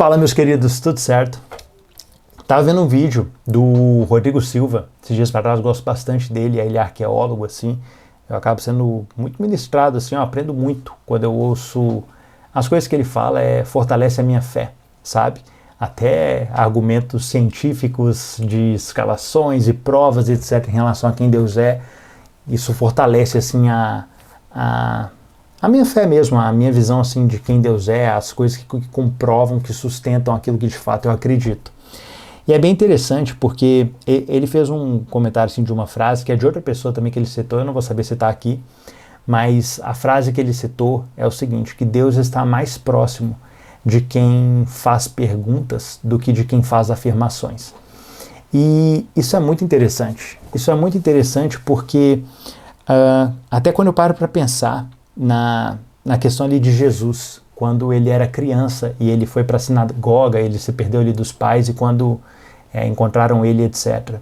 Fala, meus queridos, tudo certo? Tava vendo um vídeo do Rodrigo Silva, esses dias para trás, gosto bastante dele, ele é arqueólogo, assim, eu acabo sendo muito ministrado, assim, eu aprendo muito quando eu ouço as coisas que ele fala, fortalece a minha fé, sabe? Até argumentos científicos de escalações e provas, etc., em relação a quem Deus é, isso fortalece, assim, a minha fé mesmo, a minha visão, assim, de quem Deus é, as coisas que comprovam, que sustentam aquilo que de fato eu acredito. E é bem interessante porque ele fez um comentário assim, de uma frase que é de outra pessoa também que ele citou, eu não vou saber citar aqui, mas a frase que ele citou é o seguinte, que Deus está mais próximo de quem faz perguntas do que de quem faz afirmações. E isso é muito interessante. Isso é muito interessante porque até quando eu paro para pensar na questão ali de Jesus, quando ele era criança e ele foi para a sinagoga, ele se perdeu ali dos pais e quando encontraram ele, etc.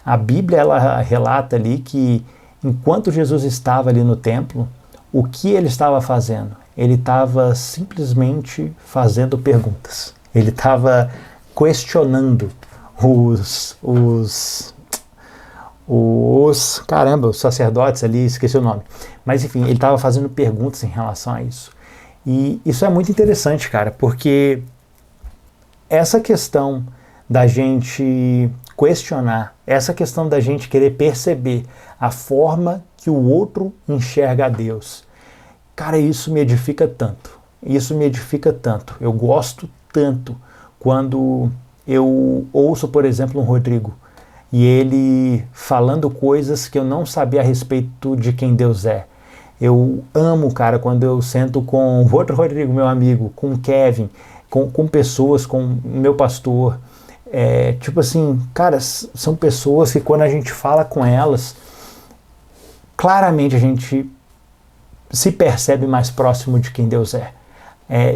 A Bíblia ela relata ali que enquanto Jesus estava ali no templo, o que ele estava fazendo? Ele estava simplesmente fazendo perguntas. Ele estava questionando os sacerdotes ali, esqueci o nome. Mas enfim, ele estava fazendo perguntas em relação a isso. E isso é muito interessante, cara, porque essa questão da gente questionar, essa questão da gente querer perceber a forma que o outro enxerga a Deus, cara, isso me edifica tanto. Isso me edifica tanto. Eu gosto tanto quando eu ouço, por exemplo, um Rodrigo e ele falando coisas que eu não sabia a respeito de quem Deus é. Eu amo, cara, quando eu sento com o outro Rodrigo, meu amigo, com o Kevin, com pessoas, com meu pastor. Tipo assim, cara, são pessoas que quando a gente fala com elas, claramente a gente se percebe mais próximo de quem Deus é.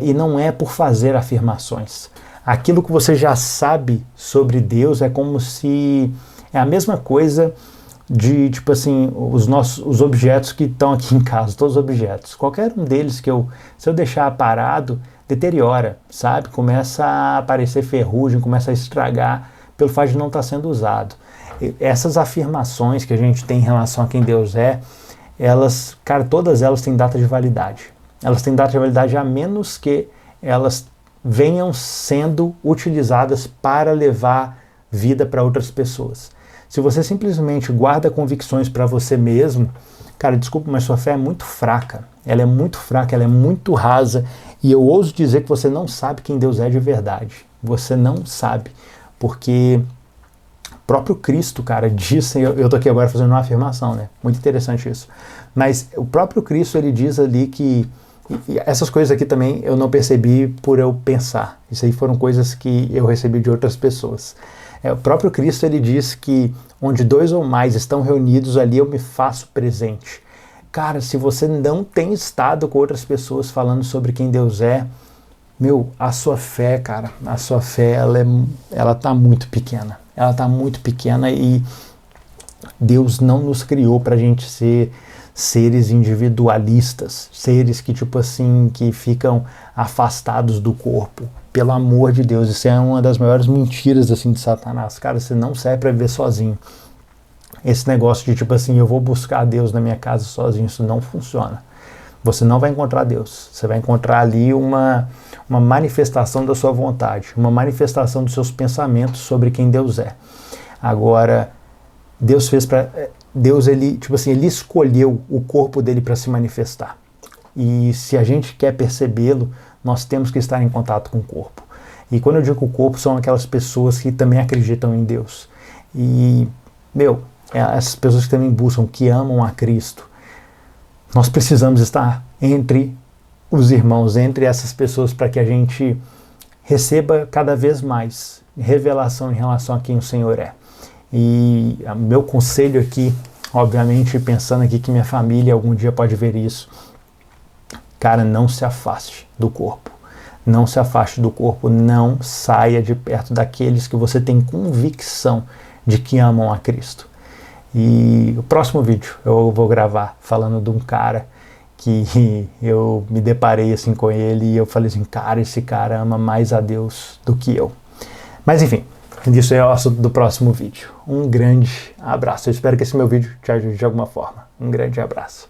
E não é por fazer afirmações. Aquilo que você já sabe sobre Deus é como se... É a mesma coisa de, tipo assim, os objetos que estão aqui em casa, todos os objetos. Qualquer um deles se eu deixar parado, deteriora, sabe? Começa a aparecer ferrugem, começa a estragar pelo fato de não estar sendo usado. Essas afirmações que a gente tem em relação a quem Deus é, elas, cara, todas elas têm data de validade. Elas têm data de validade a menos que elas venham sendo utilizadas para levar vida para outras pessoas. Se você simplesmente guarda convicções para você mesmo, cara, desculpa, mas sua fé é muito fraca. Ela é muito fraca, ela é muito rasa. E eu ouso dizer que você não sabe quem Deus é de verdade. Você não sabe. Porque o próprio Cristo, cara, disse... Eu tô aqui agora fazendo uma afirmação, né? Muito interessante isso. Mas o próprio Cristo, ele diz ali que... E essas coisas aqui também eu não percebi por eu pensar. Isso aí foram coisas que eu recebi de outras pessoas. O próprio Cristo, ele diz que onde 2 ou mais estão reunidos, ali eu me faço presente. Cara, se você não tem estado com outras pessoas falando sobre quem Deus é, a sua fé, cara, a sua fé, ela tá muito pequena. Ela tá muito pequena e Deus não nos criou pra gente ser seres individualistas, seres que, tipo assim, que ficam afastados do corpo. Pelo amor de Deus, isso é uma das maiores mentiras, assim, de Satanás. Cara, você não serve para viver sozinho. Esse negócio de, tipo assim, eu vou buscar Deus na minha casa sozinho, isso não funciona. Você não vai encontrar Deus. Você vai encontrar ali uma manifestação da sua vontade, uma manifestação dos seus pensamentos sobre quem Deus é. Agora, Deus, ele, tipo assim, ele escolheu o corpo dele para se manifestar. E se a gente quer percebê-lo, nós temos que estar em contato com o corpo. E quando eu digo o corpo, são aquelas pessoas que também acreditam em Deus. E, essas pessoas que também buscam, que amam a Cristo. Nós precisamos estar entre os irmãos, entre essas pessoas, para que a gente receba cada vez mais revelação em relação a quem o Senhor é. E meu conselho aqui, obviamente pensando aqui que minha família algum dia pode ver isso, cara, não se afaste do corpo. Não se afaste do corpo, não saia de perto daqueles que você tem convicção de que amam a Cristo. E o próximo vídeo eu vou gravar falando de um cara que eu me deparei assim com ele e eu falei assim, cara, esse cara ama mais a Deus do que eu. Mas enfim, isso é o assunto do próximo vídeo. Um grande abraço. Eu espero que esse meu vídeo te ajude de alguma forma. Um grande abraço.